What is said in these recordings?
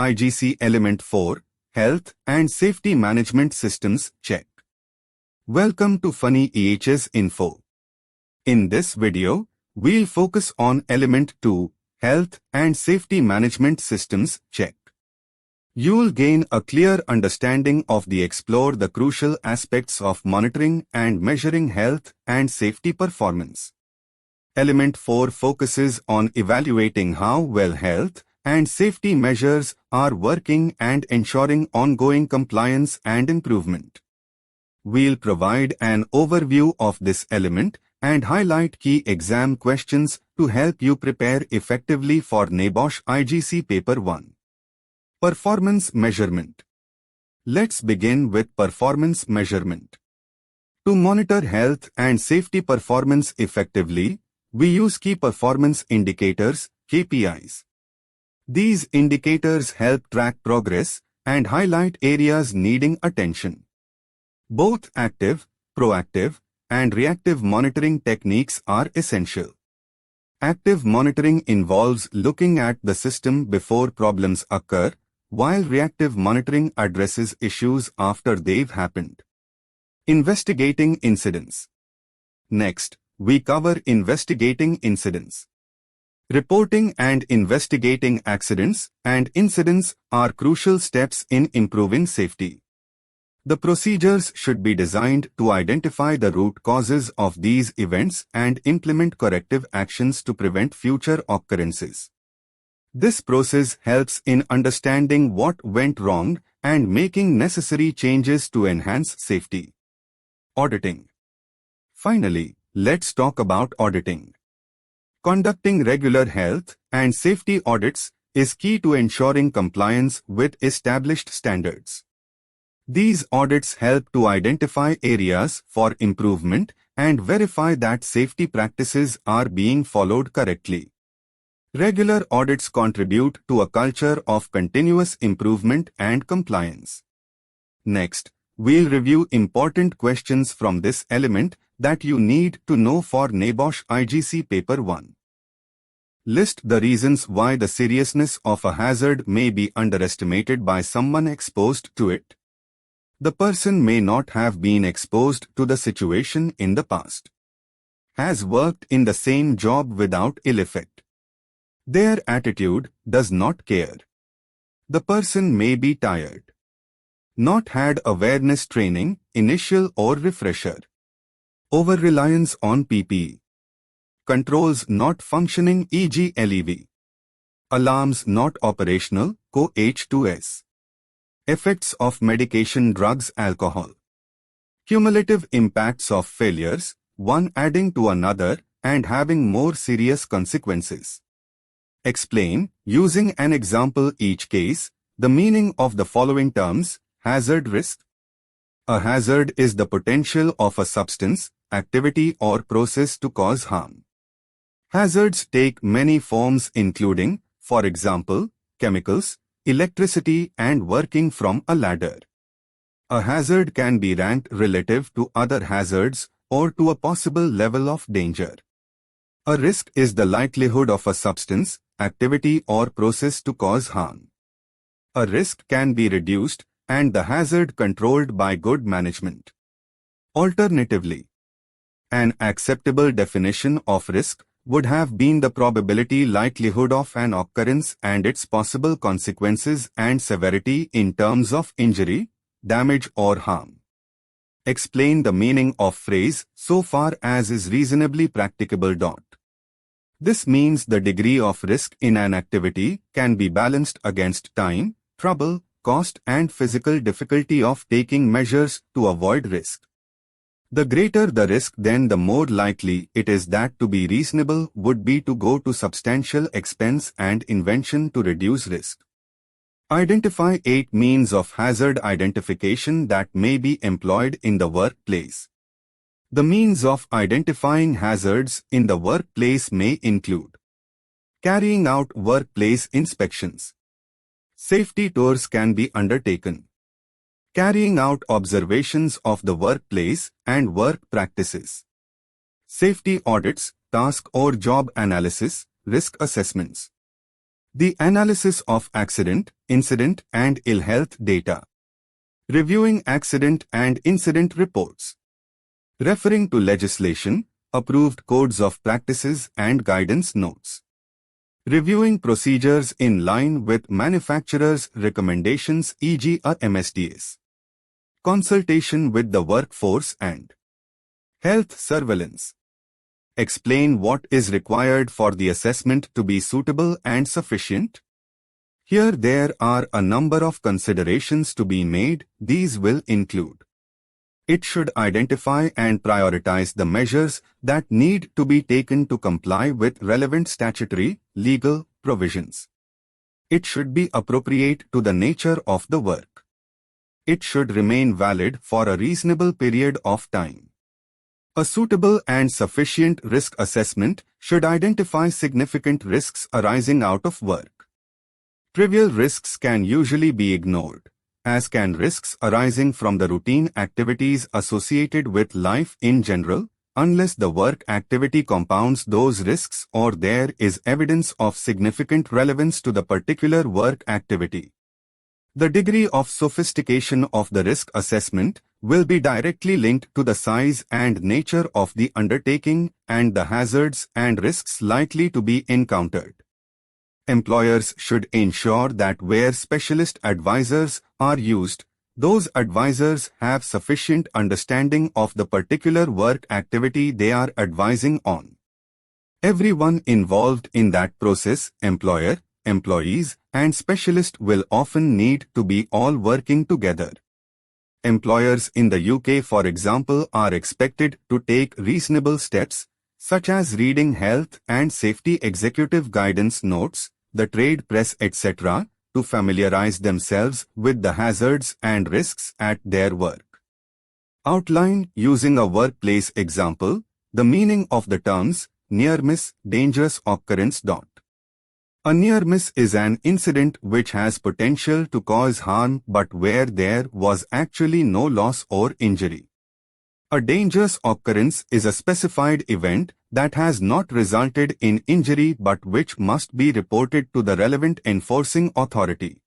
IGC Element 4, Health and Safety Management Systems check. Welcome to Phani EHS Info. In this video, we'll focus on Element 2, Health and Safety Management Systems check. You'll gain a clear understanding of explore the crucial aspects of monitoring and measuring health and safety performance. Element 4 focuses on evaluating how well health and safety measures are working and ensuring ongoing compliance and improvement. We'll provide an overview of this element and highlight key exam questions to help you prepare effectively for NEBOSH IGC Paper 1. Performance measurement. Let's begin with performance measurement. To monitor health and safety performance effectively, we use key performance indicators, KPIs. These indicators help track progress and highlight areas needing attention. Both active, proactive, and reactive monitoring techniques are essential. Active monitoring involves looking at the system before problems occur, while reactive monitoring addresses issues after they've happened. Investigating incidents. Next, we cover investigating incidents. Reporting and investigating accidents and incidents are crucial steps in improving safety. The procedures should be designed to identify the root causes of these events and implement corrective actions to prevent future occurrences. This process helps in understanding what went wrong and making necessary changes to enhance safety. Auditing. Finally, let's talk about auditing. Conducting regular health and safety audits is key to ensuring compliance with established standards. These audits help to identify areas for improvement and verify that safety practices are being followed correctly. Regular audits contribute to a culture of continuous improvement and compliance. Next, we'll review important questions from this element that you need to know for NEBOSH IGC Paper 1. List the reasons why the seriousness of a hazard may be underestimated by someone exposed to it. The person may not have been exposed to the situation in the past. Has worked in the same job without ill effect. Their attitude does not care. The person may be tired. Not had awareness training, initial or refresher. Over-reliance on PPE. Controls not functioning e.g. LEV. Alarms not operational, co-H2S. Effects of medication, drugs, alcohol. Cumulative impacts of failures, one adding to another and having more serious consequences. Explain, using an example each case, the meaning of the following terms. Hazard risk. A hazard is the potential of a substance, activity or process to cause harm. Hazards take many forms including, for example, chemicals, electricity and working from a ladder. A hazard can be ranked relative to other hazards or to a possible level of danger. A risk is the likelihood of a substance, activity or process to cause harm. A risk can be reduced and the hazard controlled by good management. Alternatively, an acceptable definition of risk would have been the probability likelihood of an occurrence and its possible consequences and severity in terms of injury, damage or harm. Explain the meaning of phrase so far as is reasonably practicable. This means the degree of risk in an activity can be balanced against time, trouble, cost and physical difficulty of taking measures to avoid risk. The greater the risk, then the more likely it is that to be reasonable would be to go to substantial expense and invention to reduce risk. Identify 8 means of hazard identification that may be employed in the workplace. The means of identifying hazards in the workplace may include carrying out workplace inspections. Safety tours can be undertaken. Carrying out observations of the workplace and work practices. Safety audits, task or job analysis, risk assessments. The analysis of accident, incident and ill health data. Reviewing accident and incident reports. Referring to legislation, approved codes of practices and guidance notes. Reviewing procedures in line with manufacturers' recommendations, e.g. a MSDS. Consultation with the workforce and health surveillance. Explain what is required for the assessment to be suitable and sufficient. Here there are a number of considerations to be made. These will include: it should identify and prioritize the measures that need to be taken to comply with relevant statutory, legal provisions. It should be appropriate to the nature of the work. It should remain valid for a reasonable period of time. A suitable and sufficient risk assessment should identify significant risks arising out of work. Trivial risks can usually be ignored, as can risks arising from the routine activities associated with life in general, unless the work activity compounds those risks or there is evidence of significant relevance to the particular work activity. The degree of sophistication of the risk assessment will be directly linked to the size and nature of the undertaking and the hazards and risks likely to be encountered. Employers should ensure that where specialist advisors are used, those advisors have sufficient understanding of the particular work activity they are advising on. Everyone involved in that process, employer, employees, and specialist, will often need to be all working together. Employers in the UK, for example, are expected to take reasonable steps, such as reading health and safety executive guidance notes, the trade press, etc., to familiarize themselves with the hazards and risks at their work. Outline, using a workplace example, the meaning of the terms near miss, dangerous occurrence. A near miss is an incident which has potential to cause harm but where there was actually no loss or injury. A dangerous occurrence is a specified event that has not resulted in injury but which must be reported to the relevant enforcing authority.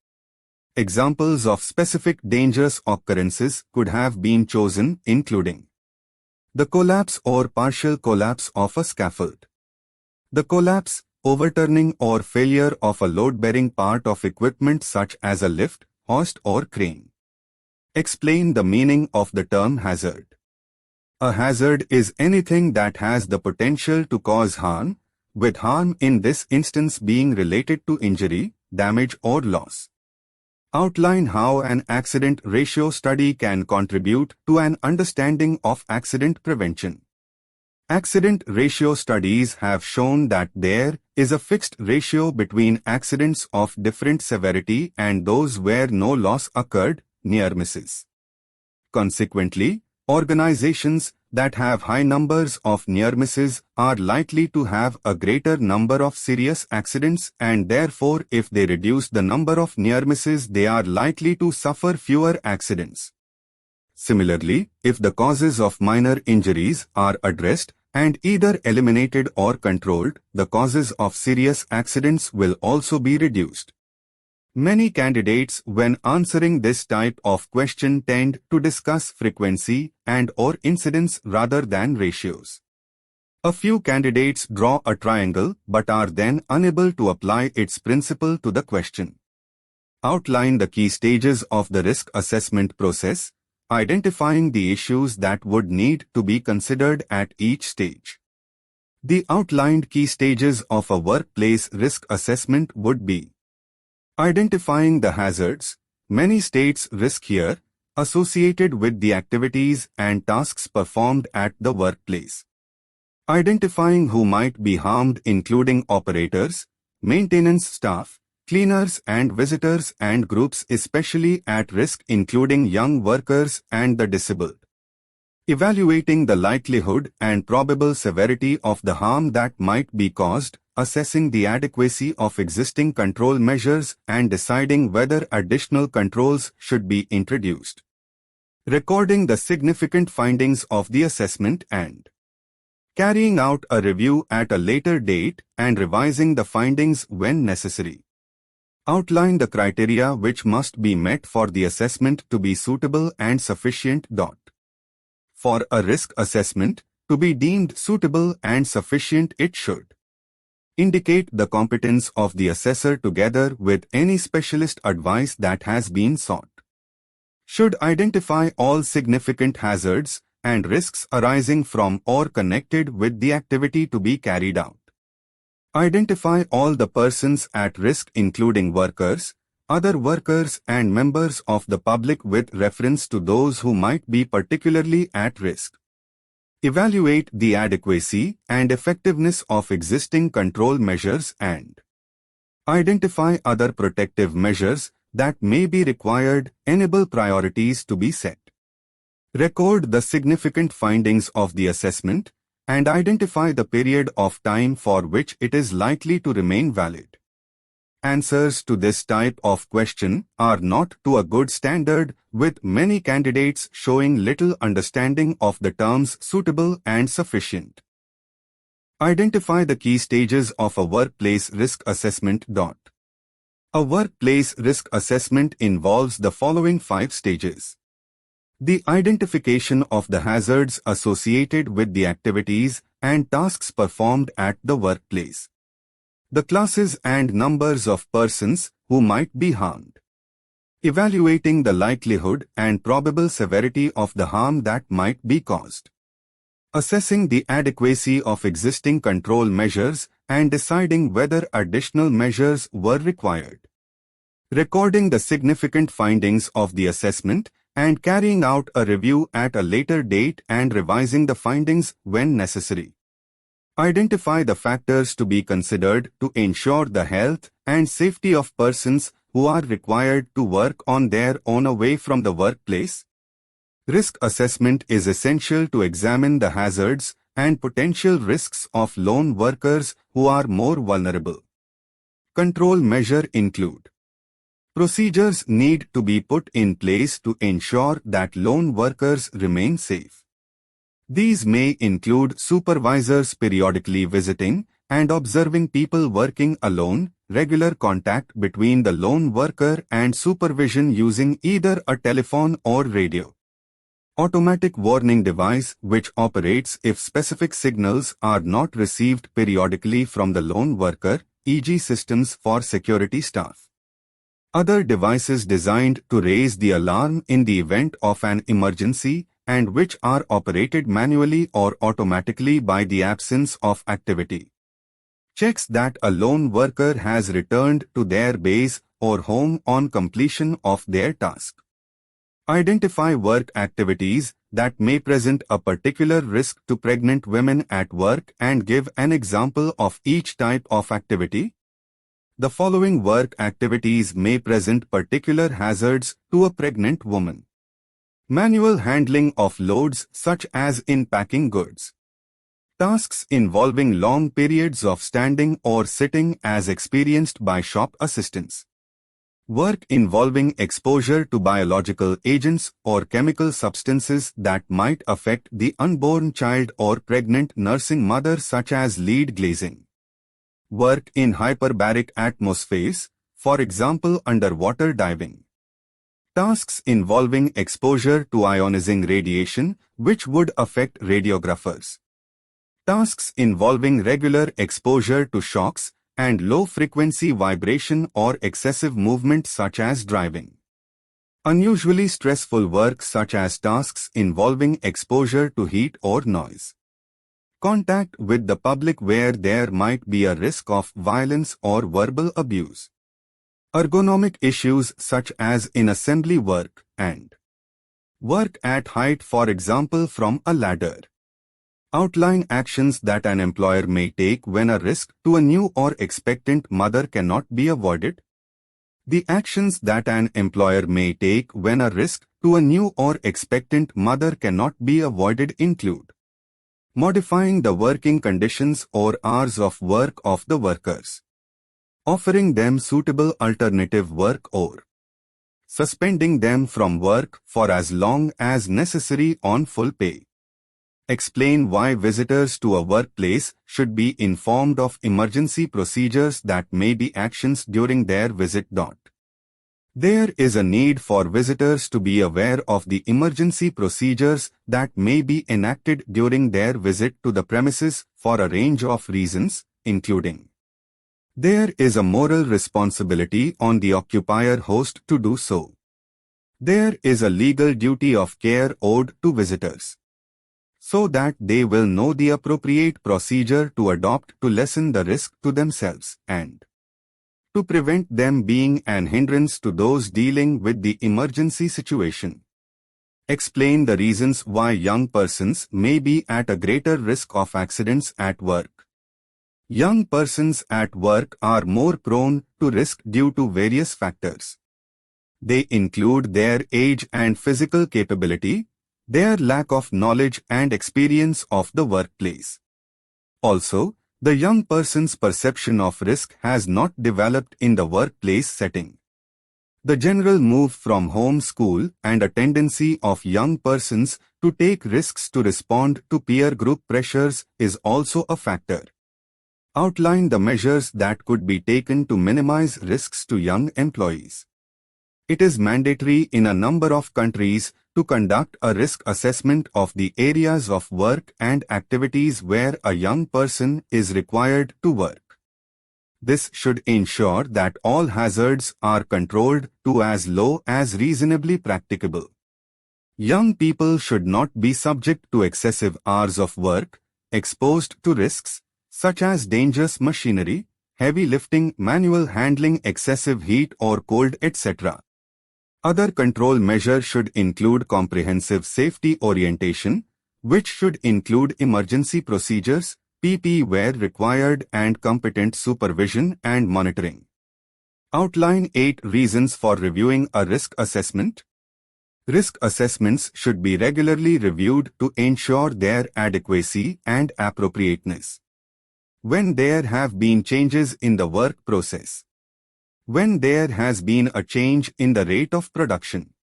Examples of specific dangerous occurrences could have been chosen, including the collapse or partial collapse of a scaffold, the collapse, overturning or failure of a load-bearing part of equipment such as a lift, hoist or crane. Explain the meaning of the term hazard. A hazard is anything that has the potential to cause harm, with harm in this instance being related to injury, damage or loss. Outline how an accident ratio study can contribute to an understanding of accident prevention. Accident ratio studies have shown that there is a fixed ratio between accidents of different severity and those where no loss occurred, near misses. Consequently, organizations that have high numbers of near misses are likely to have a greater number of serious accidents, and therefore if they reduce the number of near misses they are likely to suffer fewer accidents. Similarly, if the causes of minor injuries are addressed and either eliminated or controlled, the causes of serious accidents will also be reduced. Many candidates, when answering this type of question, tend to discuss frequency and/or incidence rather than ratios. A few candidates draw a triangle but are then unable to apply its principle to the question. Outline the key stages of the risk assessment process, identifying the issues that would need to be considered at each stage. The outlined key stages of a workplace risk assessment would be: identifying the hazards, many states risk here, associated with the activities and tasks performed at the workplace. Identifying who might be harmed, including operators, maintenance staff, cleaners and visitors, and groups especially at risk including young workers and the disabled. Evaluating the likelihood and probable severity of the harm that might be caused, assessing the adequacy of existing control measures and deciding whether additional controls should be introduced. Recording the significant findings of the assessment and carrying out a review at a later date and revising the findings when necessary. Outline the criteria which must be met for the assessment to be suitable and sufficient. For a risk assessment to be deemed suitable and sufficient, it should indicate the competence of the assessor together with any specialist advice that has been sought. Should identify all significant hazards and risks arising from or connected with the activity to be carried out. Identify all the persons at risk including workers, other workers and members of the public with reference to those who might be particularly at risk. Evaluate the adequacy and effectiveness of existing control measures and identify other protective measures that may be required. Enable priorities to be set. Record the significant findings of the assessment and identify the period of time for which it is likely to remain valid. Answers to this type of question are not to a good standard, with many candidates showing little understanding of the terms suitable and sufficient. Identify the key stages of a workplace risk assessment. A workplace risk assessment involves the following 5 stages. The identification of the hazards associated with the activities and tasks performed at the workplace. The classes and numbers of persons who might be harmed. Evaluating the likelihood and probable severity of the harm that might be caused. Assessing the adequacy of existing control measures and deciding whether additional measures were required. Recording the significant findings of the assessment and carrying out a review at a later date and revising the findings when necessary. Identify the factors to be considered to ensure the health and safety of persons who are required to work on their own away from the workplace. Risk assessment is essential to examine the hazards and potential risks of lone workers who are more vulnerable. Control measures include: procedures need to be put in place to ensure that lone workers remain safe. These may include supervisors periodically visiting and observing people working alone, regular contact between the lone worker and supervision using either a telephone or radio. Automatic warning device which operates if specific signals are not received periodically from the lone worker, e.g. systems for security staff. Other devices designed to raise the alarm in the event of an emergency and which are operated manually or automatically by the absence of activity. Checks that a lone worker has returned to their base or home on completion of their task. Identify work activities that may present a particular risk to pregnant women at work and give an example of each type of activity. The following work activities may present particular hazards to a pregnant woman. Manual handling of loads such as in packing goods. Tasks involving long periods of standing or sitting as experienced by shop assistants. Work involving exposure to biological agents or chemical substances that might affect the unborn child or pregnant nursing mother such as lead glazing. Work in hyperbaric atmospheres, for example underwater diving. Tasks involving exposure to ionizing radiation, which would affect radiographers. Tasks involving regular exposure to shocks and low-frequency vibration or excessive movement such as driving. Unusually stressful work such as tasks involving exposure to heat or noise. Contact with the public where there might be a risk of violence or verbal abuse. Ergonomic issues such as in assembly work and work at height, for example from a ladder. Outline actions that an employer may take when a risk to a new or expectant mother cannot be avoided. The actions that an employer may take when a risk to a new or expectant mother cannot be avoided include: modifying the working conditions or hours of work of the workers, offering them suitable alternative work or suspending them from work for as long as necessary on full pay, explain why visitors to a workplace should be informed of emergency procedures that may be actions during their visit. There is a need for visitors to be aware of the emergency procedures that may be enacted during their visit to the premises for a range of reasons, including there is a moral responsibility on the occupier host to do so. There is a legal duty of care owed to visitors, so that they will know the appropriate procedure to adopt to lessen the risk to themselves and to prevent them being an hindrance to those dealing with the emergency situation. Explain the reasons why young persons may be at a greater risk of accidents at work. Young persons at work are more prone to risk due to various factors. They include their age and physical capability, their lack of knowledge and experience of the workplace. Also, the young person's perception of risk has not developed in the workplace setting. The general move from home school and a tendency of young persons to take risks to respond to peer group pressures is also a factor. Outline the measures that could be taken to minimize risks to young employees. It is mandatory in a number of countries to conduct a risk assessment of the areas of work and activities where a young person is required to work. This should ensure that all hazards are controlled to as low as reasonably practicable. Young people should not be subject to excessive hours of work, exposed to risks, such as dangerous machinery, heavy lifting, manual handling, excessive heat or cold, etc. Other control measures should include comprehensive safety orientation, which should include emergency procedures, PPE where required, and competent supervision and monitoring. Outline 8 reasons for reviewing a risk assessment. Risk assessments should be regularly reviewed to ensure their adequacy and appropriateness. When there have been changes in the work process. When there has been a change in the rate of production.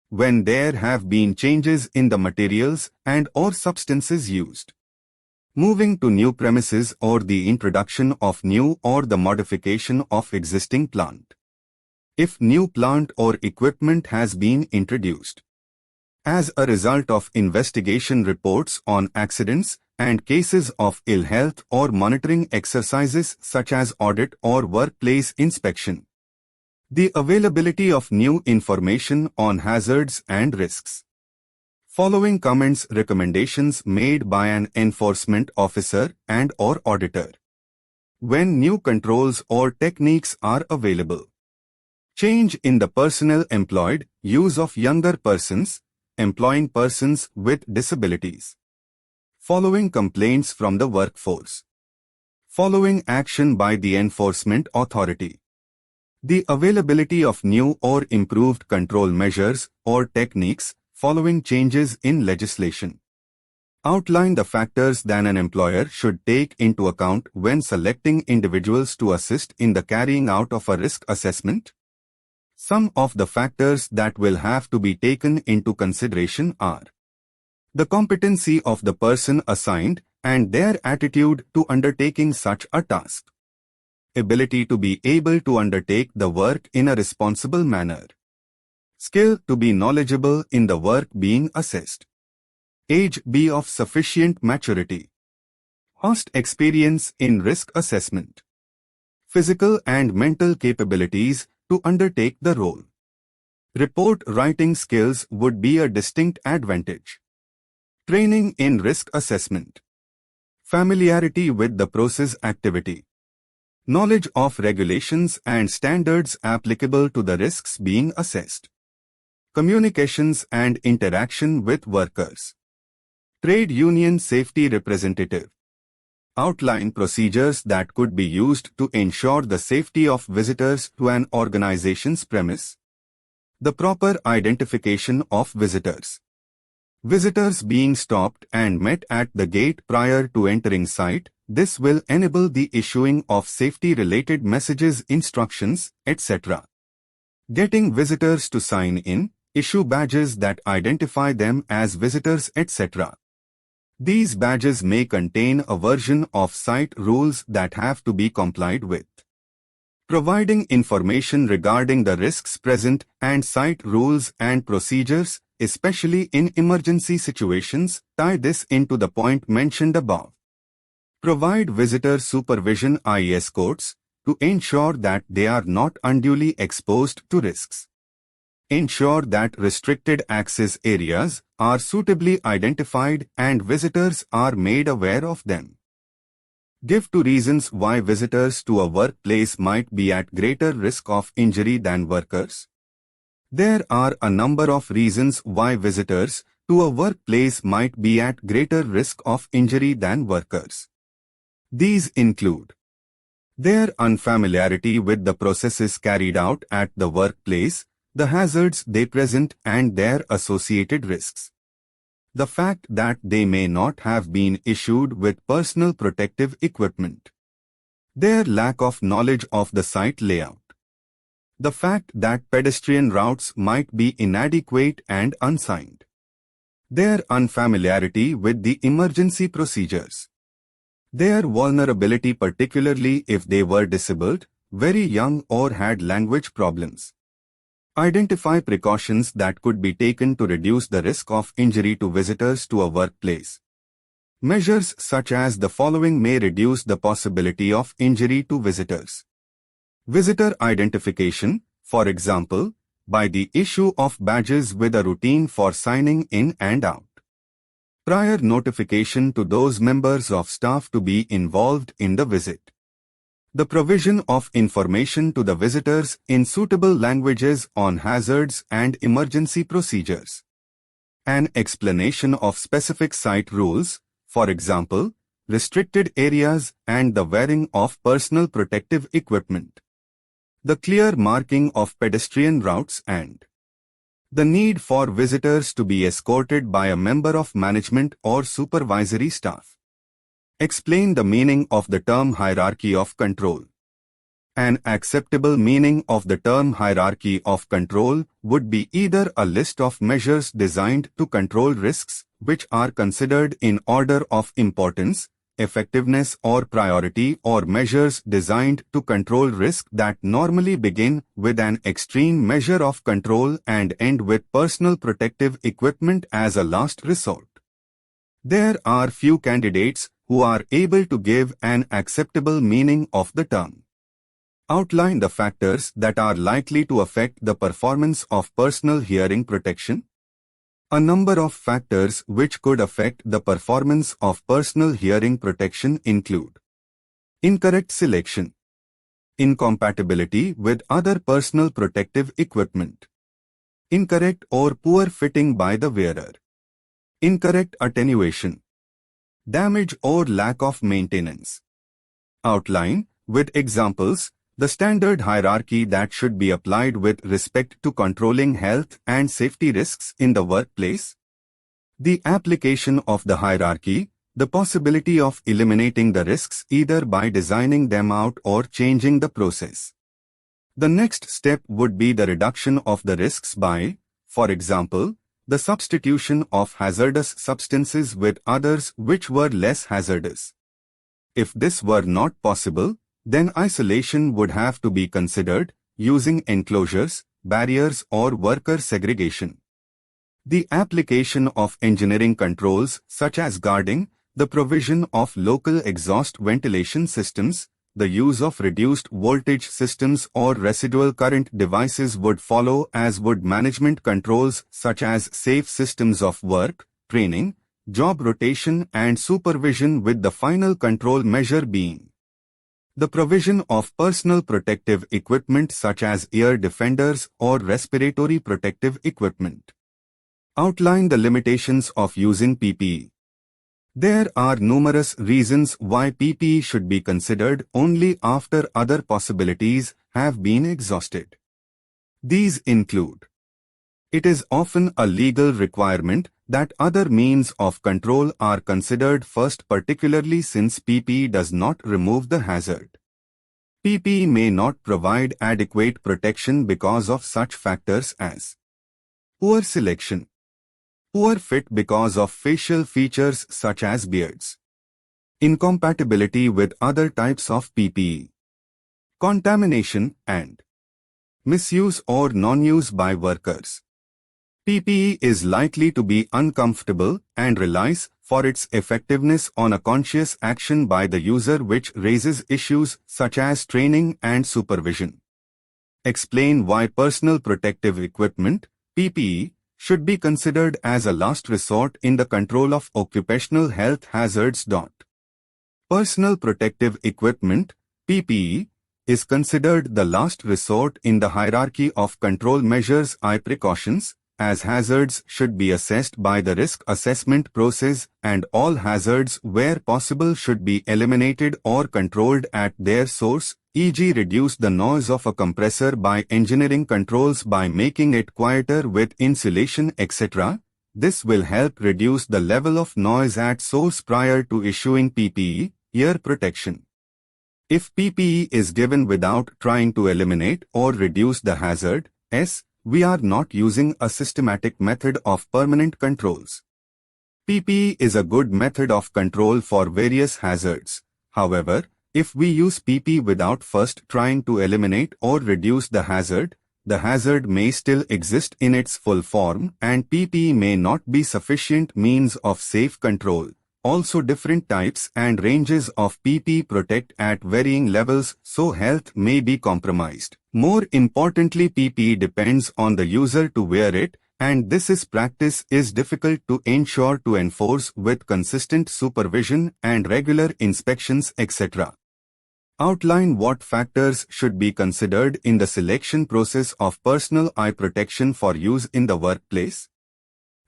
When there have been changes in the materials and or substances used. Moving to new premises or the introduction of new or the modification of existing plant. If new plant or equipment has been introduced. As a result of investigation reports on accidents and cases of ill health or monitoring exercises such as audit or workplace inspection. The availability of new information on hazards and risks. Following comments, recommendations made by an enforcement officer and or auditor. When new controls or techniques are available. Change in the personnel employed, use of younger persons, employing persons with disabilities. Following complaints from the workforce. Following action by the enforcement authority. The availability of new or improved control measures or techniques following changes in legislation. Outline the factors that an employer should take into account when selecting individuals to assist in the carrying out of a risk assessment. Some of the factors that will have to be taken into consideration are the competency of the person assigned and their attitude to undertaking such a task. Ability to be able to undertake the work in a responsible manner. Skill to be knowledgeable in the work being assessed. Age be of sufficient maturity. Past experience in risk assessment. Physical and mental capabilities to undertake the role. Report writing skills would be a distinct advantage. Training in risk assessment. Familiarity with the process activity. Knowledge of regulations and standards applicable to the risks being assessed. Communications and interaction with workers. Trade union safety representative. Outline procedures that could be used to ensure the safety of visitors to an organization's premise. The proper identification of visitors. Visitors being stopped and met at the gate prior to entering site. This will enable the issuing of safety-related messages, instructions, etc. Getting visitors to sign in, issue badges that identify them as visitors, etc. These badges may contain a version of site rules that have to be complied with. Providing information regarding the risks present and site rules and procedures, especially in emergency situations, tie this into the point mentioned above. Provide visitor supervision IES codes to ensure that they are not unduly exposed to risks. Ensure that restricted access areas are suitably identified and visitors are made aware of them. Give 2 reasons why visitors to a workplace might be at greater risk of injury than workers. There are a number of reasons why visitors to a workplace might be at greater risk of injury than workers. These include their unfamiliarity with the processes carried out at the workplace, the hazards they present and their associated risks. The fact that they may not have been issued with personal protective equipment. Their lack of knowledge of the site layout. The fact that pedestrian routes might be inadequate and unsigned. Their unfamiliarity with the emergency procedures. Their vulnerability, particularly if they were disabled, very young or had language problems. Identify precautions that could be taken to reduce the risk of injury to visitors to a workplace. Measures such as the following may reduce the possibility of injury to visitors. Visitor identification, for example, by the issue of badges with a routine for signing in and out. Prior notification to those members of staff to be involved in the visit. The provision of information to the visitors in suitable languages on hazards and emergency procedures. An explanation of specific site rules, for example, restricted areas and the wearing of personal protective equipment. The clear marking of pedestrian routes and the need for visitors to be escorted by a member of management or supervisory staff. Explain the meaning of the term hierarchy of control. An acceptable meaning of the term hierarchy of control would be either a list of measures designed to control risks, which are considered in order of importance, effectiveness or priority, or measures designed to control risk that normally begin with an extreme measure of control and end with personal protective equipment as a last resort. There are few candidates who are able to give an acceptable meaning of the term. Outline the factors that are likely to affect the performance of personal hearing protection. A number of factors which could affect the performance of personal hearing protection include incorrect selection, incompatibility with other personal protective equipment, incorrect or poor fitting by the wearer, incorrect attenuation, damage or lack of maintenance. Outline, with examples, the standard hierarchy that should be applied with respect to controlling health and safety risks in the workplace. The application of the hierarchy, the possibility of eliminating the risks either by designing them out or changing the process. The next step would be the reduction of the risks by, for example, the substitution of hazardous substances with others which were less hazardous. If this were not possible, then isolation would have to be considered, using enclosures, barriers or worker segregation. The application of engineering controls such as guarding, the provision of local exhaust ventilation systems, the use of reduced voltage systems or residual current devices would follow, as would management controls such as safe systems of work, training, job rotation and supervision, with the final control measure being the provision of personal protective equipment such as ear defenders or respiratory protective equipment. Outline the limitations of using PPE. There are numerous reasons why PPE should be considered only after other possibilities have been exhausted. These include: it is often a legal requirement that other means of control are considered first, particularly since PPE does not remove the hazard. PPE may not provide adequate protection because of such factors as poor selection, Poor fit because of facial features such as beards. Incompatibility with other types of PPE. Contamination and misuse or non-use by workers. PPE is likely to be uncomfortable and relies for its effectiveness on a conscious action by the user, which raises issues such as training and supervision. Explain why personal protective equipment, PPE, should be considered as a last resort in the control of occupational health hazards. Personal protective equipment, PPE, is considered the last resort in the hierarchy of control measures. Precautions, as hazards should be assessed by the risk assessment process, and all hazards where possible should be eliminated or controlled at their source, e.g. reduce the noise of a compressor by engineering controls by making it quieter with insulation, etc. This will help reduce the level of noise at source prior to issuing PPE, ear protection. If PPE is given without trying to eliminate or reduce the hazard, we are not using a systematic method of permanent controls. PPE is a good method of control for various hazards. However, if we use PPE without first trying to eliminate or reduce the hazard may still exist in its full form, and PPE may not be sufficient means of safe control. Also, different types and ranges of PPE protect at varying levels, so health may be compromised. More importantly, PPE depends on the user to wear it, and practice is difficult to ensure to enforce with consistent supervision and regular inspections, etc. Outline what factors should be considered in the selection process of personal eye protection for use in the workplace.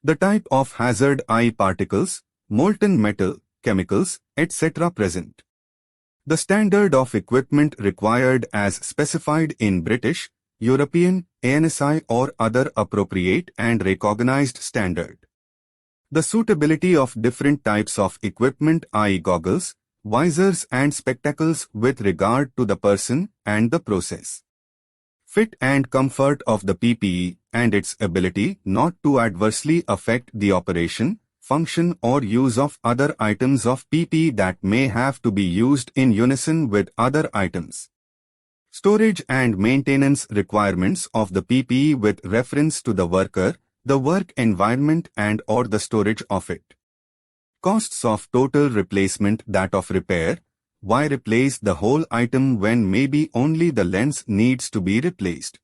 The type of hazard: eye particles, molten metal, chemicals, etc. present. The standard of equipment required as specified in British, European, ANSI or other appropriate and recognized standard. The suitability of different types of equipment: eye goggles, visors and spectacles with regard to the person and the process. Fit and comfort of the PPE and its ability not to adversely affect the operation, function or use of other items of PPE that may have to be used in unison with other items. Storage and maintenance requirements of the PPE with reference to the worker, the work environment and or the storage of it. Costs of total replacement, that of repair. Why replace the whole item when maybe only the lens needs to be replaced?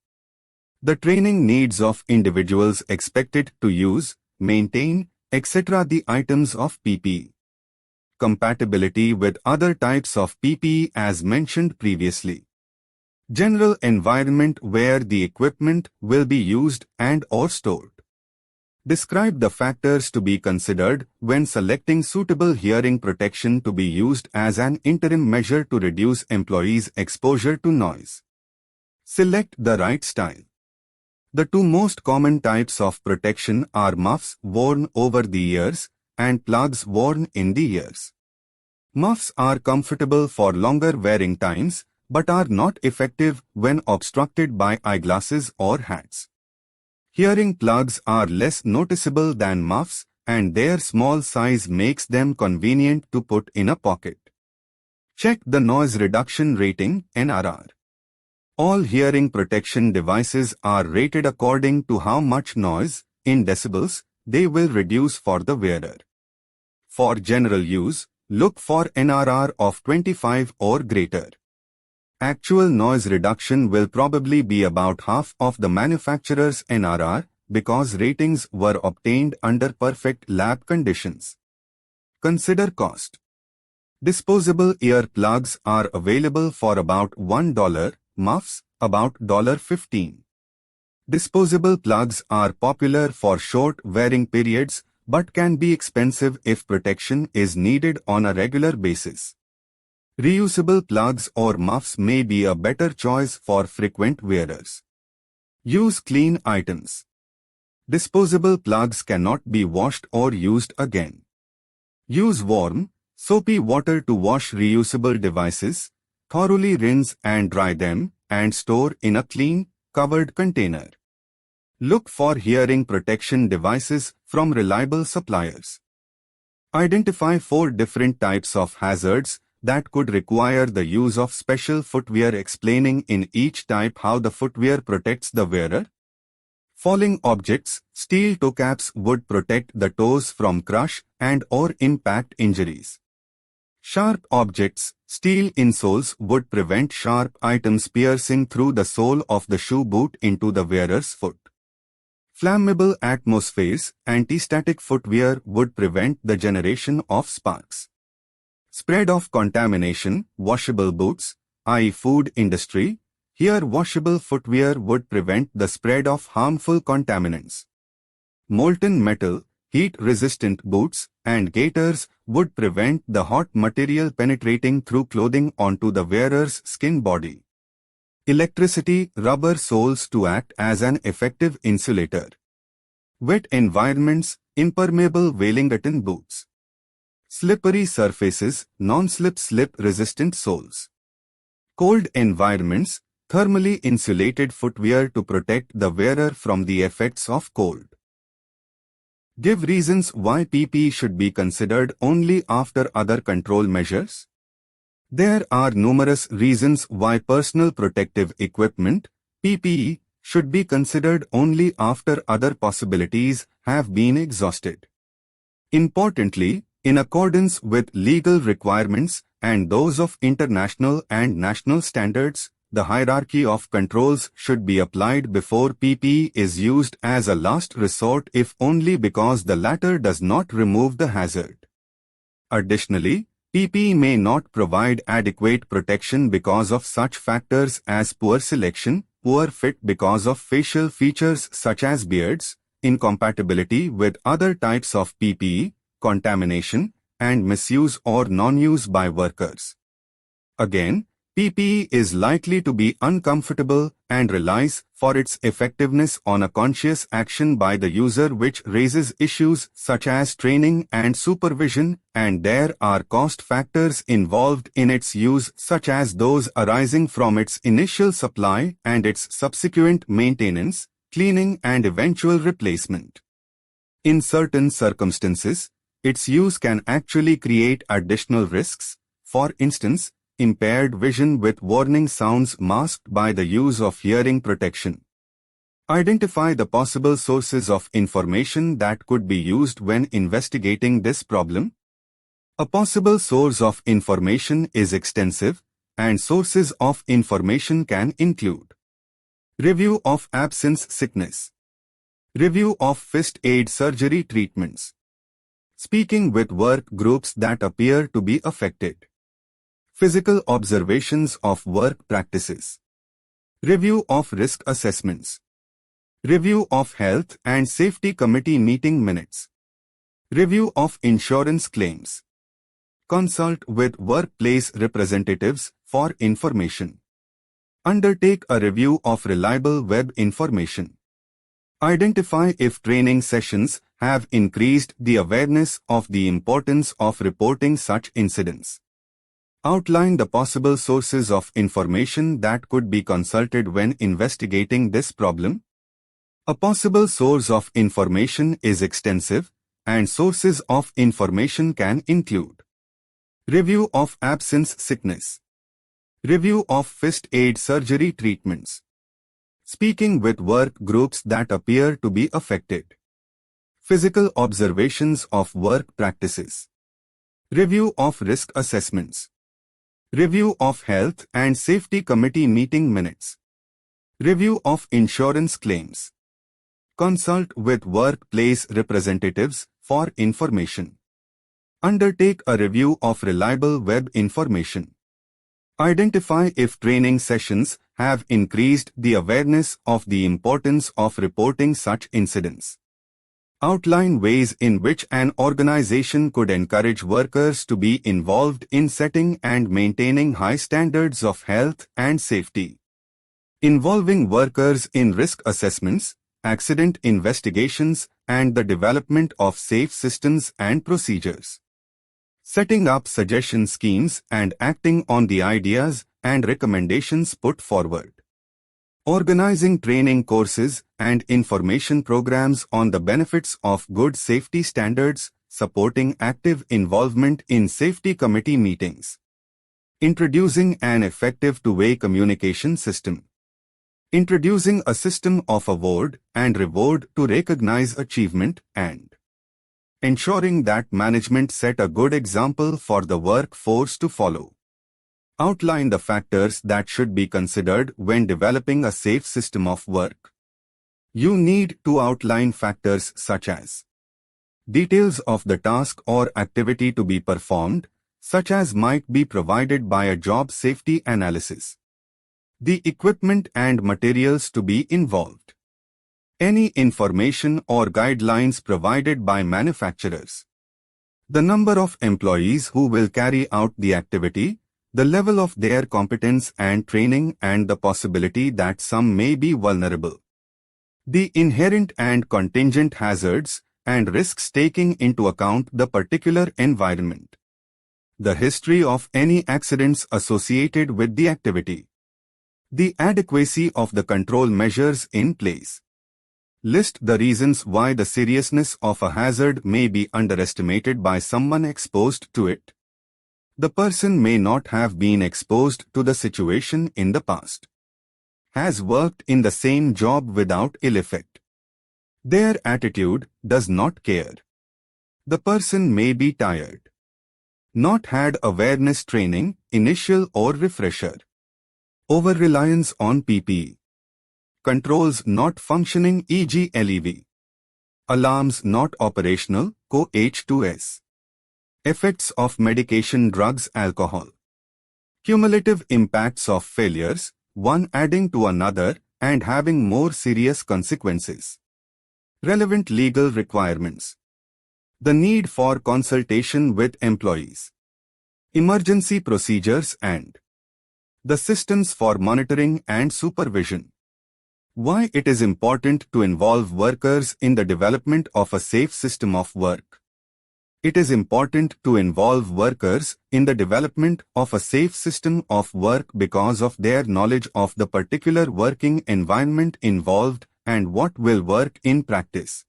The training needs of individuals expected to use, maintain, etc. the items of PPE. Compatibility with other types of PPE as mentioned previously. General environment where the equipment will be used and or stored. Describe the factors to be considered when selecting suitable hearing protection to be used as an interim measure to reduce employees' exposure to noise. Select the right style. The two most common types of protection are muffs worn over the ears and plugs worn in the ears. Muffs are comfortable for longer wearing times but are not effective when obstructed by eyeglasses or hats. Hearing plugs are less noticeable than muffs, and their small size makes them convenient to put in a pocket. Check the noise reduction rating (NRR). All hearing protection devices are rated according to how much noise, in decibels, they will reduce for the wearer. For general use, look for NRR of 25 or greater. Actual noise reduction will probably be about half of the manufacturer's NRR because ratings were obtained under perfect lab conditions. Consider cost. Disposable ear plugs are available for about $1, muffs about $15. Disposable plugs are popular for short wearing periods but can be expensive if protection is needed on a regular basis. Reusable plugs or muffs may be a better choice for frequent wearers. Use clean items. Disposable plugs cannot be washed or used again. Use warm, soapy water to wash reusable devices, thoroughly rinse and dry them, and store in a clean, covered container. Look for hearing protection devices from reliable suppliers. Identify 4 different types of hazards that could require the use of special footwear, explaining in each type how the footwear protects the wearer. Falling objects, steel toe caps would protect the toes from crush and or impact injuries. Sharp objects, steel insoles would prevent sharp items piercing through the sole of the shoe boot into the wearer's foot. Flammable atmospheres, anti-static footwear would prevent the generation of sparks. Spread of contamination, washable boots, i.e. food industry. Here washable footwear would prevent the spread of harmful contaminants. Molten metal, heat-resistant boots and gaiters would prevent the hot material penetrating through clothing onto the wearer's skin body. Electricity, rubber soles to act as an effective insulator. Wet environments, impermeable Wellington boots. Slippery surfaces, non-slip slip-resistant soles. Cold environments, thermally insulated footwear to protect the wearer from the effects of cold. Give reasons why PPE should be considered only after other control measures. There are numerous reasons why personal protective equipment, PPE, should be considered only after other possibilities have been exhausted. Importantly, in accordance with legal requirements and those of international and national standards, the hierarchy of controls should be applied before PPE is used as a last resort, if only because the latter does not remove the hazard. Additionally, PPE may not provide adequate protection because of such factors as poor selection, poor fit because of facial features such as beards, incompatibility with other types of PPE, contamination, and misuse or non-use by workers. Again, PPE is likely to be uncomfortable and relies for its effectiveness on a conscious action by the user, which raises issues such as training and supervision, and there are cost factors involved in its use such as those arising from its initial supply and its subsequent maintenance, cleaning and eventual replacement. In certain circumstances, its use can actually create additional risks, for instance, impaired vision with warning sounds masked by the use of hearing protection. Identify the possible sources of information that could be used when investigating this problem. A possible source of information is extensive, and sources of information can include review of absence sickness, review of first aid surgery treatments, speaking with work groups that appear to be affected, physical observations of work practices, review of risk assessments, review of health and safety committee meeting minutes, review of insurance claims, consult with workplace representatives for information, undertake a review of reliable web information, identify if training sessions have increased the awareness of the importance of reporting such incidents. Outline the possible sources of information that could be consulted when investigating this problem. A possible source of information is extensive, and sources of information can include review of absence sickness, review of first aid surgery treatments, speaking with work groups that appear to be affected, physical observations of work practices, review of risk assessments, review of health and safety committee meeting minutes, review of insurance claims, consult with workplace representatives for information, undertake a review of reliable web information, identify if training sessions have increased the awareness of the importance of reporting such incidents. Outline ways in which an organization could encourage workers to be involved in setting and maintaining high standards of health and safety. Involving workers in risk assessments, accident investigations, and the development of safe systems and procedures. Setting up suggestion schemes and acting on the ideas and recommendations put forward. Organizing training courses and information programs on the benefits of good safety standards, supporting active involvement in safety committee meetings. Introducing an effective two-way communication system. Introducing a system of award and reward to recognize achievement and ensuring that management set a good example for the workforce to follow. Outline the factors that should be considered when developing a safe system of work. You need to outline factors such as details of the task or activity to be performed, such as might be provided by a job safety analysis. The equipment and materials to be involved. Any information or guidelines provided by manufacturers. The number of employees who will carry out the activity, the level of their competence and training, and the possibility that some may be vulnerable. The inherent and contingent hazards and risks taking into account the particular environment. The history of any accidents associated with the activity. The adequacy of the control measures in place. List the reasons why the seriousness of a hazard may be underestimated by someone exposed to it. The person may not have been exposed to the situation in the past. Has worked in the same job without ill effect. Their attitude does not care. The person may be tired. Not had awareness training, initial or refresher. Over-reliance on PPE. Controls not functioning, e.g. LEV. Alarms not operational, co-H2S. Effects of medication, drugs, alcohol. Cumulative impacts of failures, one adding to another and having more serious consequences. Relevant legal requirements. The need for consultation with employees. Emergency procedures and the systems for monitoring and supervision. Why it is important to involve workers in the development of a safe system of work. It is important to involve workers in the development of a safe system of work because of their knowledge of the particular working environment involved and what will work in practice.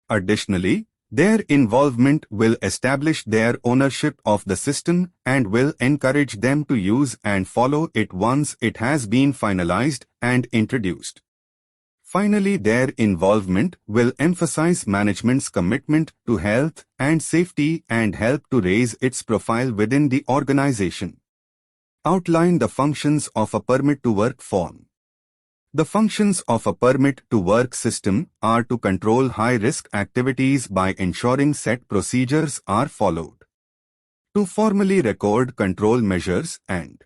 Additionally, their involvement will establish their ownership of the system and will encourage them to use and follow it once it has been finalized and introduced. Finally, their involvement will emphasize management's commitment to health and safety and help to raise its profile within the organization. Outline the functions of a permit to work form. The functions of a permit to work system are to control high-risk activities by ensuring set procedures are followed, to formally record control measures and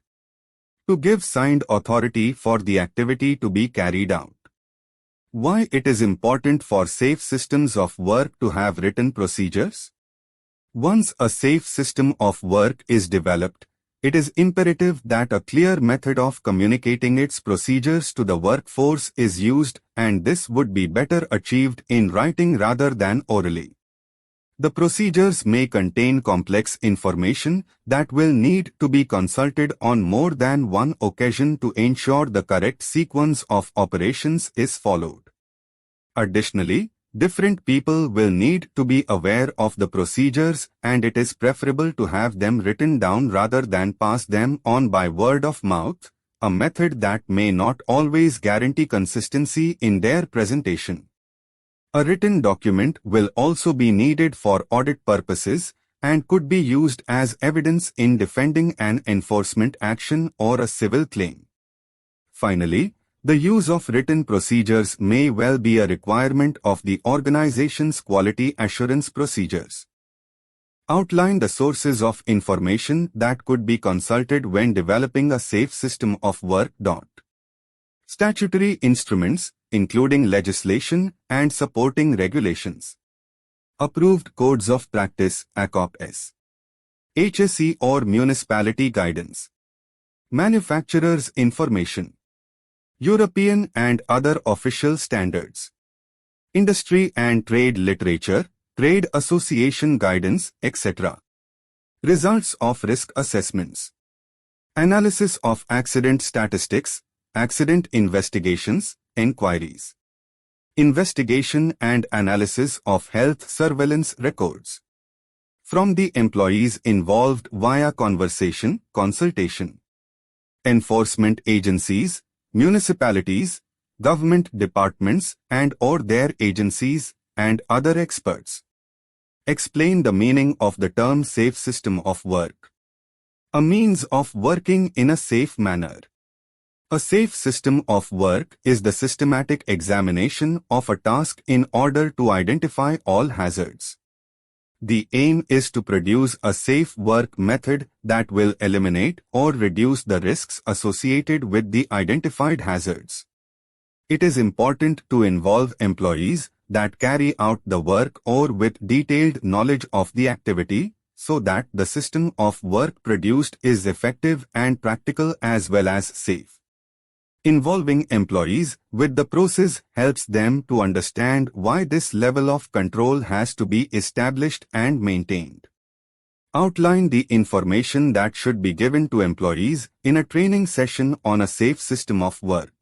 to give signed authority for the activity to be carried out. Why it is important for safe systems of work to have written procedures? Once a safe system of work is developed, it is imperative that a clear method of communicating its procedures to the workforce is used, and this would be better achieved in writing rather than orally. The procedures may contain complex information that will need to be consulted on more than one occasion to ensure the correct sequence of operations is followed. Additionally, different people will need to be aware of the procedures, and it is preferable to have them written down rather than pass them on by word of mouth, a method that may not always guarantee consistency in their presentation. A written document will also be needed for audit purposes and could be used as evidence in defending an enforcement action or a civil claim. Finally, the use of written procedures may well be a requirement of the organization's quality assurance procedures. Outline the sources of information that could be consulted when developing a safe system of work. Statutory instruments, including legislation and supporting regulations. Approved codes of practice, ACOPS. HSE or municipality guidance. Manufacturers' information. European and other official standards. Industry and trade literature, trade association guidance, etc. Results of risk assessments. Analysis of accident statistics, accident investigations, inquiries, investigation and analysis of health surveillance records from the employees involved via conversation, consultation, enforcement agencies, municipalities, government departments and/or their agencies, and other experts. Explain the meaning of the term safe system of work. A means of working in a safe manner. A safe system of work is the systematic examination of a task in order to identify all hazards. The aim is to produce a safe work method that will eliminate or reduce the risks associated with the identified hazards. It is important to involve employees that carry out the work or with detailed knowledge of the activity, so that the system of work produced is effective and practical as well as safe. Involving employees with the process helps them to understand why this level of control has to be established and maintained. Outline the information that should be given to employees in a training session on a safe system of work.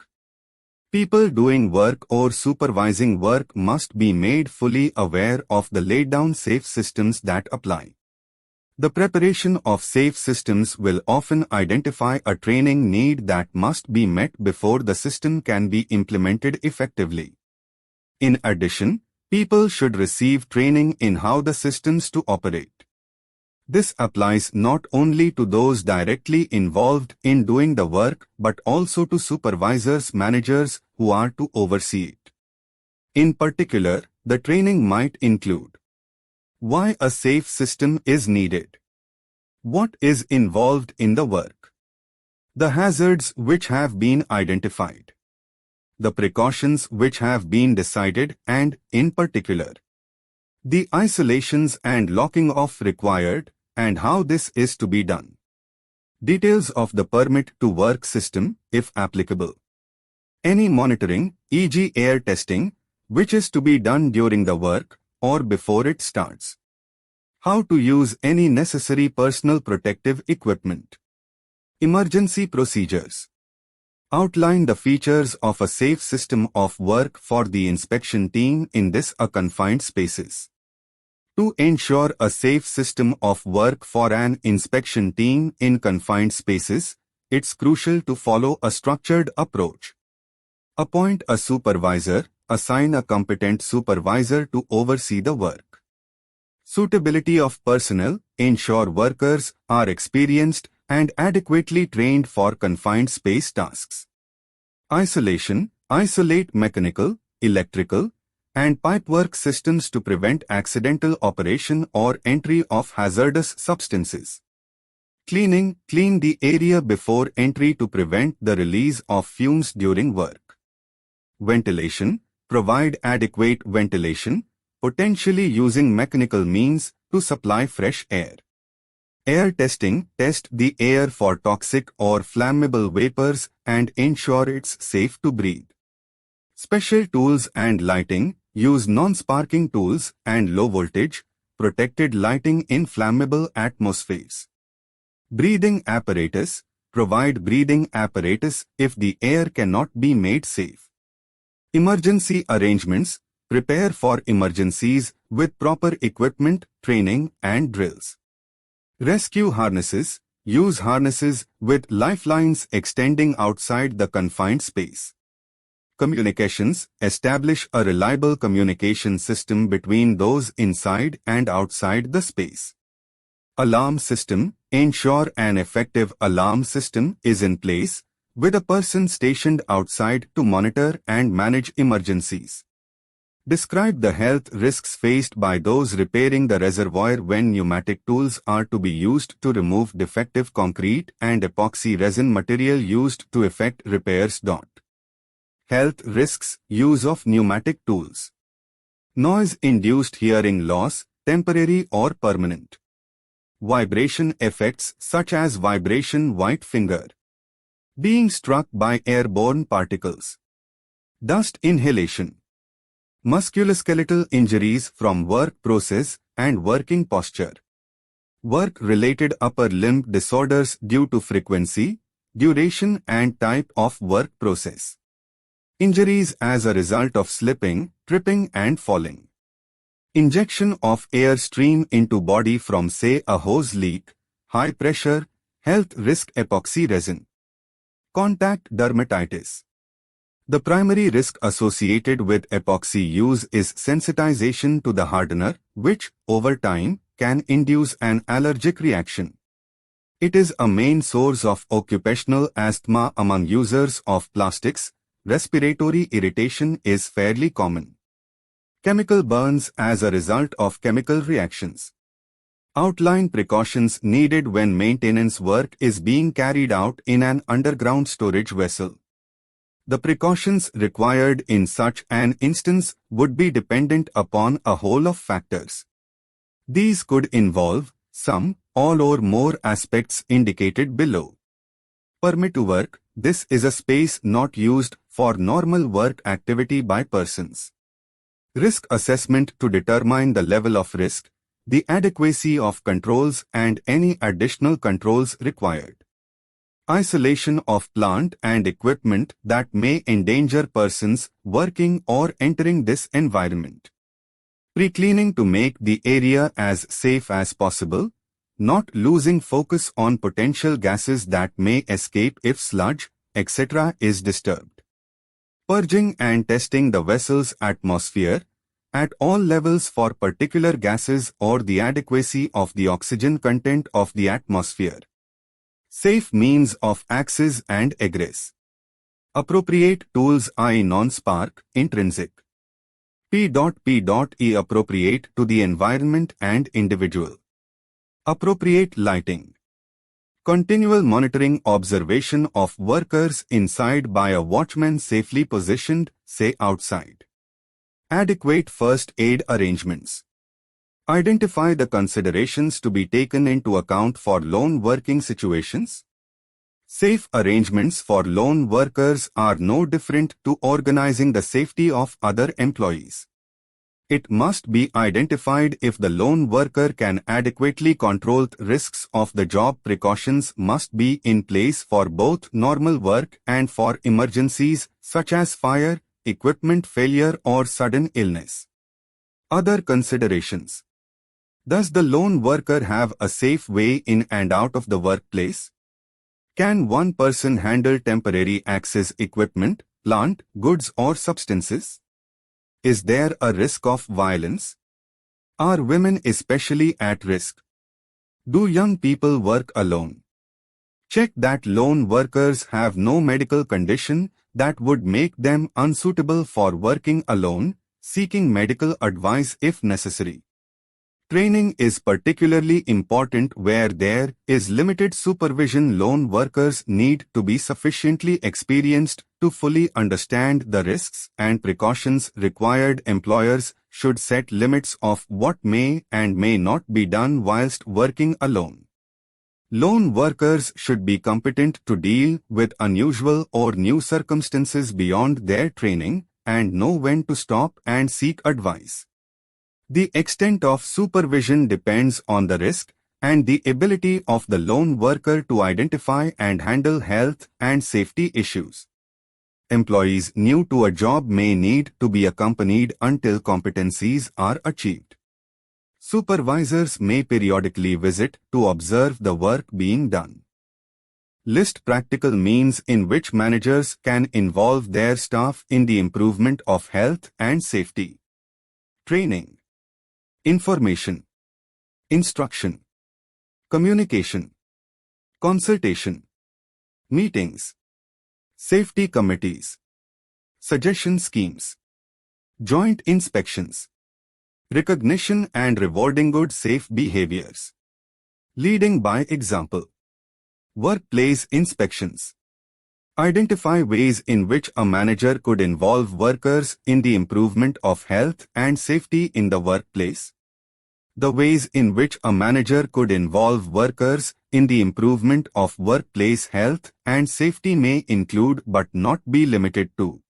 People doing work or supervising work must be made fully aware of the laid-down safe systems that apply. The preparation of safe systems will often identify a training need that must be met before the system can be implemented effectively. In addition, people should receive training in how the systems to operate. This applies not only to those directly involved in doing the work but also to supervisors, managers who are to oversee it. In particular, the training might include why a safe system is needed, what is involved in the work, the hazards which have been identified, the precautions which have been decided and, in particular, the isolations and locking off required and how this is to be done. Details of the permit to work system, if applicable. Any monitoring, e.g. air testing, which is to be done during the work or before it starts. How to use any necessary personal protective equipment. Emergency procedures. Outline the features of a safe system of work for the inspection team in this confined spaces. To ensure a safe system of work for an inspection team in confined spaces, it's crucial to follow a structured approach. Appoint a supervisor, assign a competent supervisor to oversee the work. Suitability of personnel, ensure workers are experienced and adequately trained for confined space tasks. Isolation, isolate mechanical, electrical, and pipework systems to prevent accidental operation or entry of hazardous substances. Cleaning, clean the area before entry to prevent the release of fumes during work. Ventilation, provide adequate ventilation, potentially using mechanical means to supply fresh air. Air testing, test the air for toxic or flammable vapors and ensure it's safe to breathe. Special tools and lighting, use non-sparking tools and low voltage, protected lighting in flammable atmospheres. Breathing apparatus, provide breathing apparatus if the air cannot be made safe. Emergency arrangements, prepare for emergencies with proper equipment, training and drills. Rescue harnesses, use harnesses with lifelines extending outside the confined space. Communications, establish a reliable communication system between those inside and outside the space. Alarm system, ensure an effective alarm system is in place, with a person stationed outside to monitor and manage emergencies. Describe the health risks faced by those repairing the reservoir when pneumatic tools are to be used to remove defective concrete and epoxy resin material used to effect repairs. Health risks, use of pneumatic tools. Noise-induced hearing loss, temporary or permanent. Vibration effects such as vibration white finger. Being struck by airborne particles. Dust inhalation. Musculoskeletal injuries from work process and working posture. Work-related upper limb disorders due to frequency, duration and type of work process. Injuries as a result of slipping, tripping and falling. Injection of air stream into body from say a hose leak, high pressure, health risk epoxy resin. Contact dermatitis. The primary risk associated with epoxy use is sensitization to the hardener, which, over time, can induce an allergic reaction. It is a main source of occupational asthma among users of plastics. Respiratory irritation is fairly common. Chemical burns as a result of chemical reactions. Outline precautions needed when maintenance work is being carried out in an underground storage vessel. The precautions required in such an instance would be dependent upon a whole of factors. These could involve some, all or more aspects indicated below. Permit to work. This is a space not used for normal work activity by persons. Risk assessment to determine the level of risk, the adequacy of controls and any additional controls required. Isolation of plant and equipment that may endanger persons working or entering this environment. Pre-cleaning to make the area as safe as possible, not losing focus on potential gases that may escape if sludge, etc. is disturbed. Purging and testing the vessel's atmosphere at all levels for particular gases or the adequacy of the oxygen content of the atmosphere. Safe means of access and egress. Appropriate tools I non-spark, intrinsic. P.E appropriate to the environment and individual. Appropriate lighting. Continual monitoring observation of workers inside by a watchman safely positioned, say outside. Adequate first aid arrangements. Identify the considerations to be taken into account for lone working situations. Safe arrangements for lone workers are no different to organizing the safety of other employees. It must be identified if the lone worker can adequately control risks of the job. Precautions must be in place for both normal work and for emergencies such as fire, equipment failure or sudden illness. Other considerations. Does the lone worker have a safe way in and out of the workplace? Can one person handle temporary access equipment, plant, goods or substances? Is there a risk of violence? Are women especially at risk? Do young people work alone? Check that lone workers have no medical condition that would make them unsuitable for working alone, seeking medical advice if necessary. Training is particularly important where there is limited supervision. Lone workers need to be sufficiently experienced to fully understand the risks and precautions required. Employers should set limits of what may and may not be done whilst working alone. Lone workers should be competent to deal with unusual or new circumstances beyond their training and know when to stop and seek advice. The extent of supervision depends on the risk and the ability of the lone worker to identify and handle health and safety issues. Employees new to a job may need to be accompanied until competencies are achieved. Supervisors may periodically visit to observe the work being done. List practical means in which managers can involve their staff in the improvement of health and safety. Training. Information. Instruction. Communication. Consultation. Meetings. Safety committees. Suggestion schemes. Joint inspections. Recognition and rewarding good safe behaviors. Leading by example. Workplace inspections. Identify ways in which a manager could involve workers in the improvement of health and safety in the workplace. The ways in which a manager could involve workers in the improvement of workplace health and safety may include but not be limited to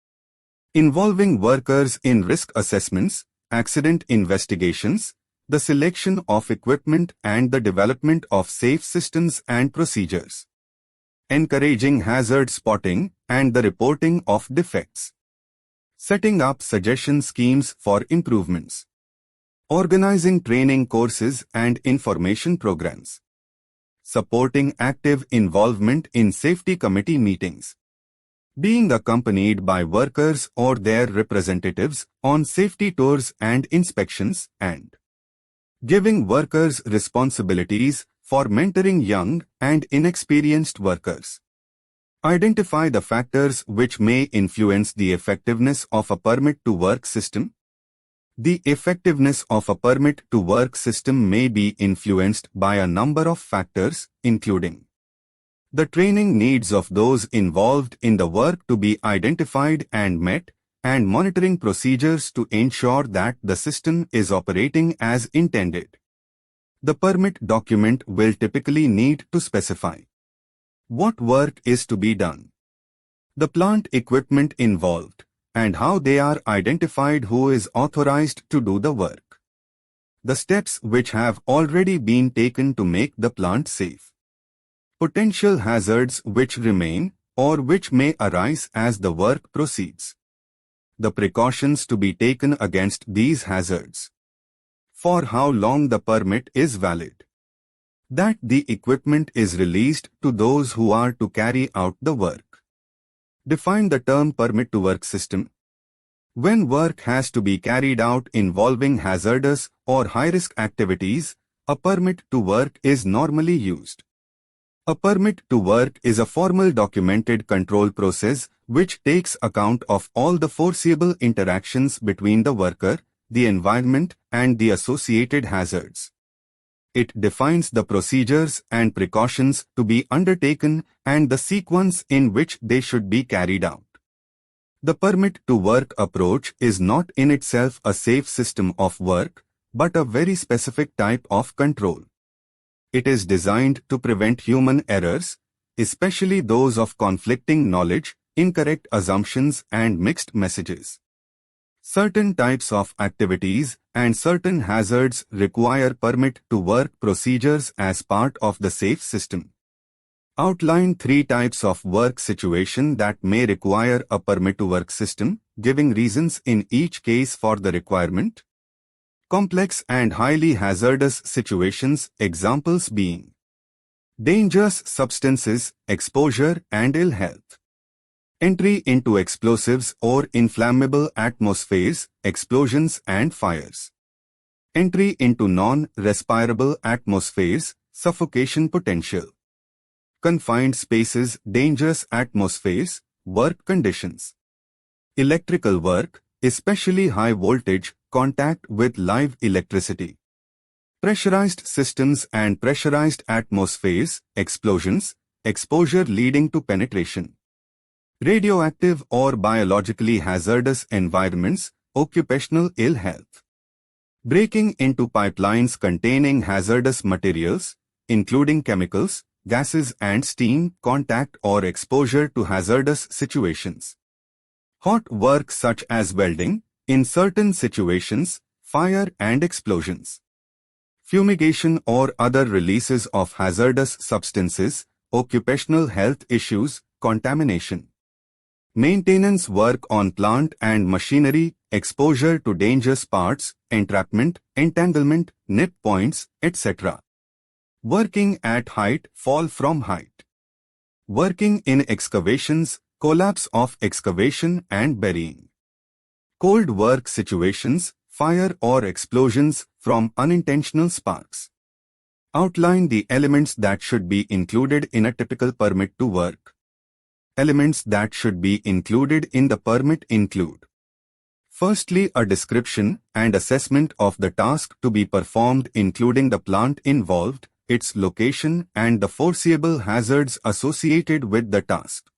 involving workers in risk assessments, accident investigations, the selection of equipment and the development of safe systems and procedures. encouraging hazard spotting and the reporting of defects, setting up suggestion schemes for improvements, organizing training courses and information programs, supporting active involvement in safety committee meetings, being accompanied by workers or their representatives on safety tours and inspections, and giving workers responsibilities for mentoring young and inexperienced workers. Identify the factors which may influence the effectiveness of a permit to work system. The effectiveness of a permit to work system may be influenced by a number of factors, including the training needs of those involved in the work to be identified and met, and monitoring procedures to ensure that the system is operating as intended. The permit document will typically need to specify what work is to be done, the plant equipment involved, and how they are identified, who is authorized to do the work, the steps which have already been taken to make the plant safe, potential hazards which remain or which may arise as the work proceeds, the precautions to be taken against these hazards, for how long the permit is valid, that the equipment is released to those who are to carry out the work. Define the term permit to work system. When work has to be carried out involving hazardous or high-risk activities, a permit to work is normally used. A permit to work is a formal documented control process which takes account of all the foreseeable interactions between the worker, the environment, and the associated hazards. It defines the procedures and precautions to be undertaken and the sequence in which they should be carried out. The permit to work approach is not in itself a safe system of work, but a very specific type of control. It is designed to prevent human errors, especially those of conflicting knowledge, incorrect assumptions, and mixed messages. Certain types of activities and certain hazards require permit to work procedures as part of the safe system. Outline 3 types of work situation that may require a permit to work system, giving reasons in each case for the requirement. Complex and highly hazardous situations, examples being dangerous substances, exposure and ill health. Entry into explosives or inflammable atmospheres, explosions and fires. Entry into non-respirable atmospheres, suffocation potential. Confined spaces, dangerous atmospheres, work conditions. Electrical work, especially high voltage, contact with live electricity. Pressurized systems and pressurized atmospheres, explosions, exposure leading to penetration. Radioactive or biologically hazardous environments, occupational ill health. Breaking into pipelines containing hazardous materials, including chemicals, gases and steam, contact or exposure to hazardous situations. Hot work such as welding, in certain situations, fire and explosions. Fumigation or other releases of hazardous substances, occupational health issues, contamination. Maintenance work on plant and machinery, exposure to dangerous parts, entrapment, entanglement, nip points, etc. Working at height, fall from height. Working in excavations, collapse of excavation and burying. Cold work situations, fire or explosions from unintentional sparks. Outline the elements that should be included in a typical permit to work. Elements that should be included in the permit include: firstly, a description and assessment of the task to be performed, including the plant involved, its location, and the foreseeable hazards associated with the task.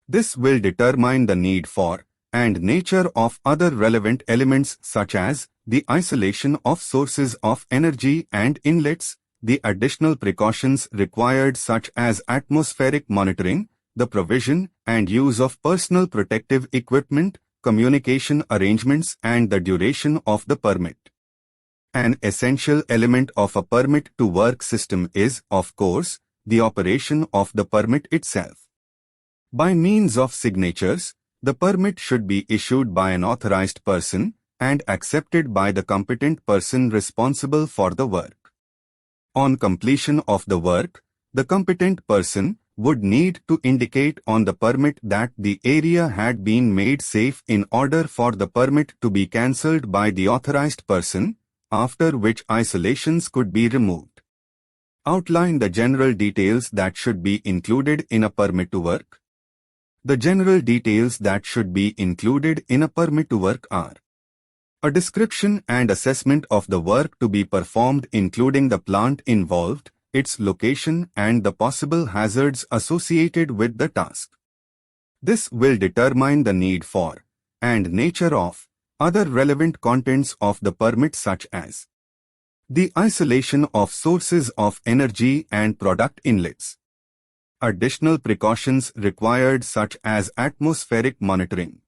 This will determine the need for and nature of other relevant elements such as the isolation of sources of energy and inlets, the additional precautions required such as atmospheric monitoring, the provision and use of personal protective equipment, communication arrangements, and the duration of the permit. An essential element of a permit to work system is, of course, the operation of the permit itself. By means of signatures, the permit should be issued by an authorized person and accepted by the competent person responsible for the work. On completion of the work, the competent person would need to indicate on the permit that the area had been made safe in order for the permit to be cancelled by the authorized person, after which isolations could be removed. Outline the general details that should be included in a permit to work. The general details that should be included in a permit to work are: a description and assessment of the work to be performed including the plant involved, its location and the possible hazards associated with the task. This will determine the need for and nature of other relevant contents of the permit, such as the isolation of sources of energy and product inlets, additional precautions required such as atmospheric monitoring,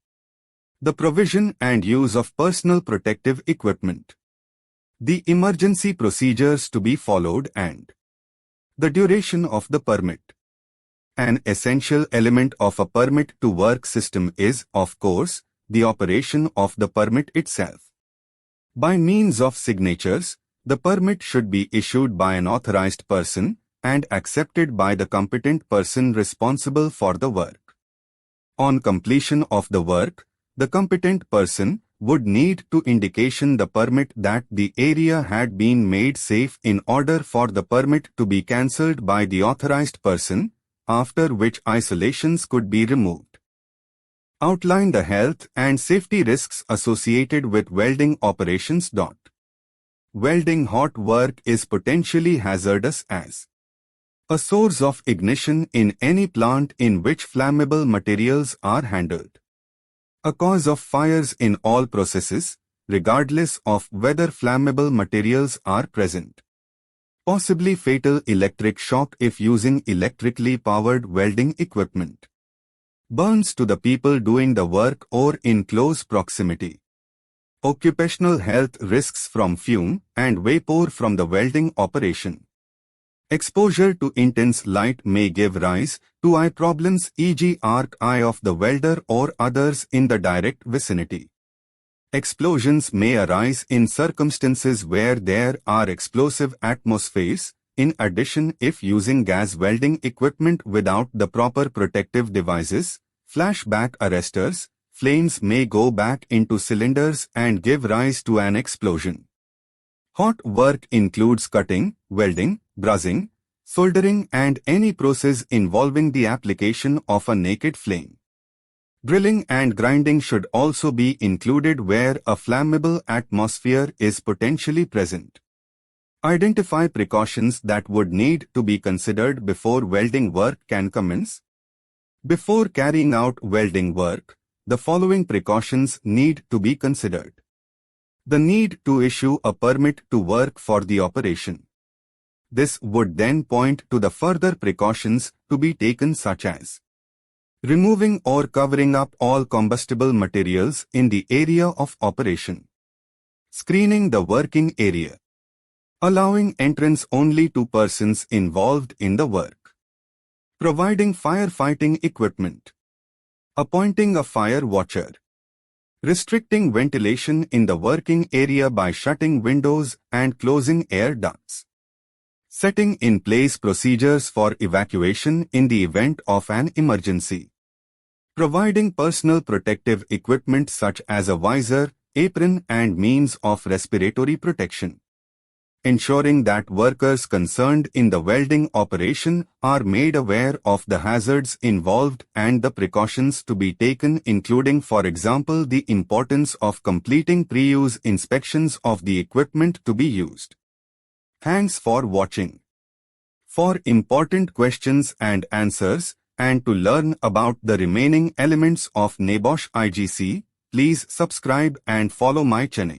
the provision and use of personal protective equipment, the emergency procedures to be followed, and the duration of the permit. An essential element of a permit to work system is, of course, the operation of the permit itself. By means of signatures, the permit should be issued by an authorized person and accepted by the competent person responsible for the work. On completion of the work, the competent person would need to indication the permit that the area had been made safe in order for the permit to be cancelled by the authorized person, after which isolations could be removed. Outline the health and safety risks associated with welding operations. Welding hot work is potentially hazardous as a source of ignition in any plant in which flammable materials are handled, a cause of fires in all processes, regardless of whether flammable materials are present, possibly fatal electric shock if using electrically powered welding equipment, burns to the people doing the work or in close proximity, occupational health risks from fume and vapor from the welding operation. Exposure to intense light may give rise to eye problems, e.g. arc eye of the welder or others in the direct vicinity. Explosions may arise in circumstances where there are explosive atmospheres. In addition, if using gas welding equipment without the proper protective devices, flashback arresters, flames may go back into cylinders and give rise to an explosion. Hot work includes cutting, welding, brazing, soldering and any process involving the application of a naked flame. Drilling and grinding should also be included where a flammable atmosphere is potentially present. Identify precautions that would need to be considered before welding work can commence. Before carrying out welding work, the following precautions need to be considered. The need to issue a permit to work for the operation. This would then point to the further precautions to be taken, such as removing or covering up all combustible materials in the area of operation, screening the working area, allowing entrance only to persons involved in the work, providing firefighting equipment, appointing a fire watcher, restricting ventilation in the working area by shutting windows and closing air ducts, setting in place procedures for evacuation in the event of an emergency, providing personal protective equipment such as a visor, apron and means of respiratory protection, ensuring that workers concerned in the welding operation are made aware of the hazards involved and the precautions to be taken, including, for example, the importance of completing pre-use inspections of the equipment to be used. Thanks for watching. For important questions and answers, and to learn about the remaining elements of NEBOSH IGC, please subscribe and follow my channel.